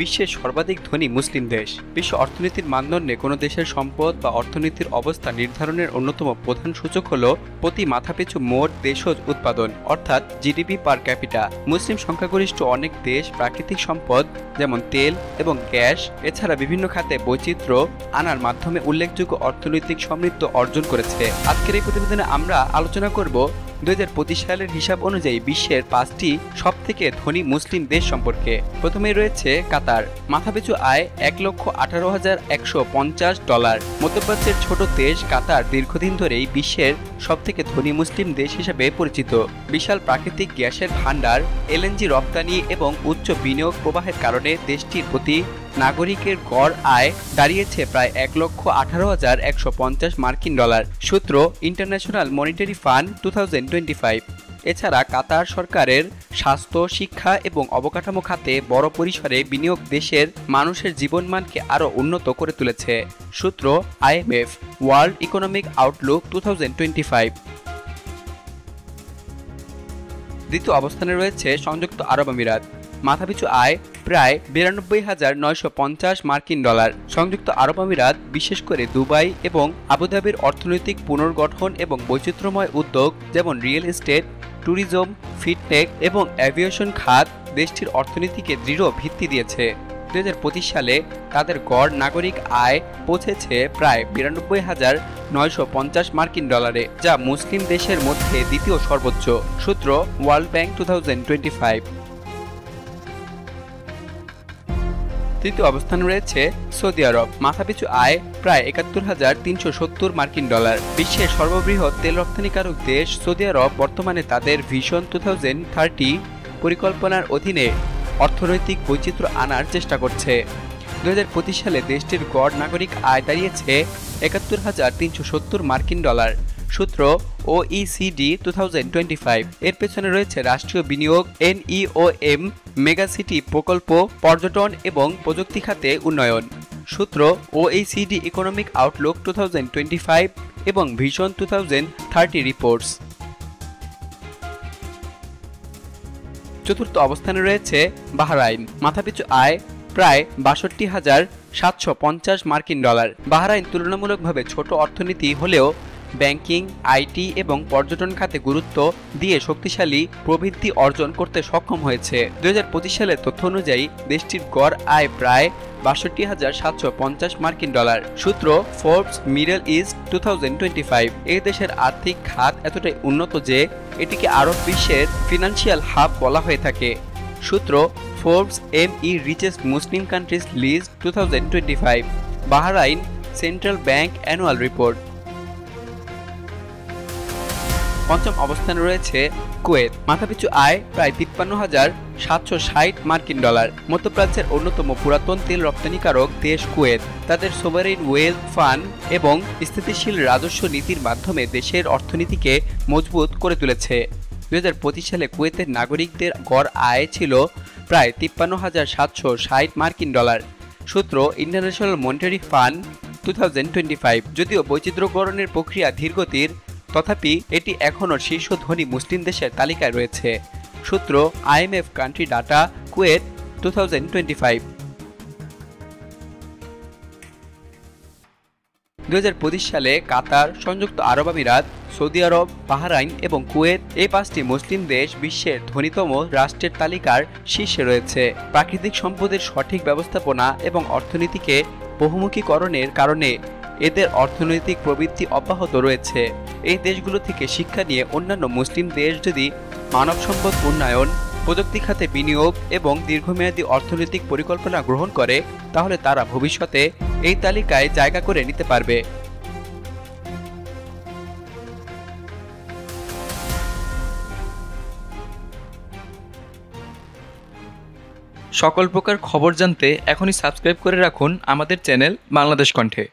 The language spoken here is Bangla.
বিশ্বের সর্বাধিক ধনী মুসলিম দেশ। বিশ্ব অর্থনীতির মানদণ্ডে কোনো দেশের সম্পদ বা অর্থনীতির অবস্থা নির্ধারণের অন্যতম প্রধান সূচক হল প্রতি মাথাপিছু মোট দেশজ উৎপাদন, অর্থাৎ জিডিপি পার ক্যাপিটা। মুসলিম সংখ্যাগরিষ্ঠ অনেক দেশ প্রাকৃতিক সম্পদ যেমন তেল এবং গ্যাস এছাড়া বিভিন্ন খাতে বৈচিত্র্য আনার মাধ্যমে উল্লেখযোগ্য অর্থনৈতিক সমৃদ্ধ অর্জন করেছে। আজকের এই প্রতিবেদনে আমরা আলোচনা করব 2025 সালের হিসাব অনুযায়ী বিশ্বের 5টি সবথেকে ধনী মুসলিম দেশ সম্পর্কে। প্রথমেই রয়েছে কাতার। মাথাপিছু আয় $1,18,150। মধ্যপ্রাচ্যের ছোট দেশ কাতার দীর্ঘদিন ধরেই বিশ্বের সবথেকে ধনী মুসলিম দেশ হিসেবে পরিচিত। বিশাল প্রাকৃতিক গ্যাসের ভান্ডার, এলএনজি রপ্তানি এবং উচ্চ বিনিয়োগ প্রবাহের কারণে দেশটির প্রতি নাগরিকের গড় আয় দাঁড়িয়েছে প্রায় $1,18,150 মার্কিন ডলার। সূত্র ইন্টারন্যাশনাল মনিটারি ফান্ড 2025। এছাড়া কাতার সরকারের স্বাস্থ্য, শিক্ষা এবং অবকাঠামো খাতে বড় পরিসরে বিনিয়োগ দেশের মানুষের জীবনমানকে আরও উন্নত করে তুলেছে। সূত্র IMF ওয়ার্ল্ড ইকোনমিক আউটলুক 2025। দ্বিতীয় অবস্থানে রয়েছে সংযুক্ত আরব আমিরাত। মাথাপিছু আয় প্রায় $92,950 মার্কিন ডলার। সংযুক্ত আরব আমিরাত বিশেষ করে দুবাই এবং আবুধাবির অর্থনৈতিক পুনর্গঠন এবং বৈচিত্র্যময় উদ্যোগ যেমন রিয়েল এস্টেট, ট্যুরিজম, ফিনটেক এবং অ্যাভিয়েশন খাত দেশটির অর্থনীতিকে দৃঢ় ভিত্তি দিয়েছে। 2025 সালে তাদের গড় নাগরিক আয় পৌঁছেছে প্রায় $92,950 মার্কিন ডলারে, যা মুসলিম দেশের মধ্যে দ্বিতীয় সর্বোচ্চ। সূত্র ওয়ার্ল্ড ব্যাংক 2025। তৃতীয় অবস্থানে রয়েছে সৌদি আরব। মাথাপিছু আয় প্রায় $71,370 মার্কিন ডলার। বিশ্বের সর্ববৃহৎ তেল রপ্তানিকারক দেশ সৌদি আরব বর্তমানে তাদের ভিশন 2030 পরিকল্পনার অধীনে অর্থনৈতিক বৈচিত্র্য আনার চেষ্টা করছে। 2025 সালে দেশটির গড় নাগরিক আয় দাঁড়িয়েছে $71,370 মার্কিন ডলার। সূত্র OECD 2025। এর পেছনে রয়েছে রাষ্ট্রীয় বিনিয়োগ, NEOM, মেগাসিটি প্রকল্প, পর্যটন এবং প্রযুক্তি খাতে উন্নয়ন। সূত্র OECD ইকোনমিক আউটলুক 2025 এবং ভিশন 2030 রিপোর্টস। চতুর্থ অবস্থানে রয়েছে বাহরাইন। মাথাপিছু আয় প্রায় $62,750 মার্কিন ডলার। বাহরাইন তুলনামূলকভাবে ছোট অর্থনীতি হলেও ব্যাংকিং, আইটি এবং পর্যটন খাতে গুরুত্ব দিয়ে শক্তিশালী প্রবৃদ্ধি অর্জন করতে সক্ষম হয়েছে। 2025 সালের তথ্য অনুযায়ী দেশটির গড় আয় প্রায় $62,750 মার্কিন ডলার। সূত্র ফোর্বস মিডল ইস্ট 2025। এই দেশের আর্থিক খাত এতটাই উন্নত যে এটিকে আরব বিশ্বের ফিনান্সিয়াল হাব বলা হয়ে থাকে। সূত্র Forbes ME richest Muslim countries list 2025। Bahrain central bank annual report. পঞ্চম অবস্থানে রয়েছে কুয়েত। মাথাপিছু আয় প্রায় $53,760 মার্কিন ডলার। মধ্যপ্রাচ্যের অন্যতম পুরাতন তেল রপ্তানিকারক দেশ কুয়েত তাদের সোভারেইন ওয়েলথ ফান্ড এবং স্থিতিশীল রাজস্ব নীতির মাধ্যমে দেশের অর্থনীতিকে মজবুত করে তুলেছে। 2025 সালে কুয়েতের নাগরিকদের গড় আয় ছিল প্রায় $53,760 মার্কিন ডলার। সূত্র ইন্টারন্যাশনাল মনিটারি ফান্ড 2025। যদিও বৈচিত্র্যকরণের প্রক্রিয়া ধীরগতির, তথাপি এটি এখনও শীর্ষ ধনী মুসলিম দেশের তালিকায় রয়েছে। সূত্র IMF কান্ট্রি ডাটা কুয়েত 2025। 2025 সালে কাতার, সংযুক্ত আরব আমিরাত, সৌদি আরব, বাহরাইন এবং কুয়েত এই 5টি মুসলিম দেশ বিশ্বের ধনীতম রাষ্ট্রের তালিকার শীর্ষে রয়েছে। প্রাকৃতিক সম্পদের সঠিক ব্যবস্থাপনা এবং অর্থনীতিকে বহুমুখীকরণের কারণে এদের অর্থনৈতিক প্রবৃদ্ধি অব্যাহত রয়েছে। এই দেশগুলো থেকে শিক্ষা নিয়ে অন্যান্য মুসলিম দেশ যদি মানব সম্পদ উন্নয়ন, প্রযুক্তি খাতে বিনিয়োগ এবং দীর্ঘমেয়াদী অর্থনৈতিক পরিকল্পনা গ্রহণ করে তাহলে তারা ভবিষ্যতে এই তালিকায় জায়গা করে নিতে পারবে। সকল প্রকার খবর জানতে এখনই সাবস্ক্রাইব করে রাখুন আমাদের চ্যানেল বাংলাদেশ কণ্ঠে।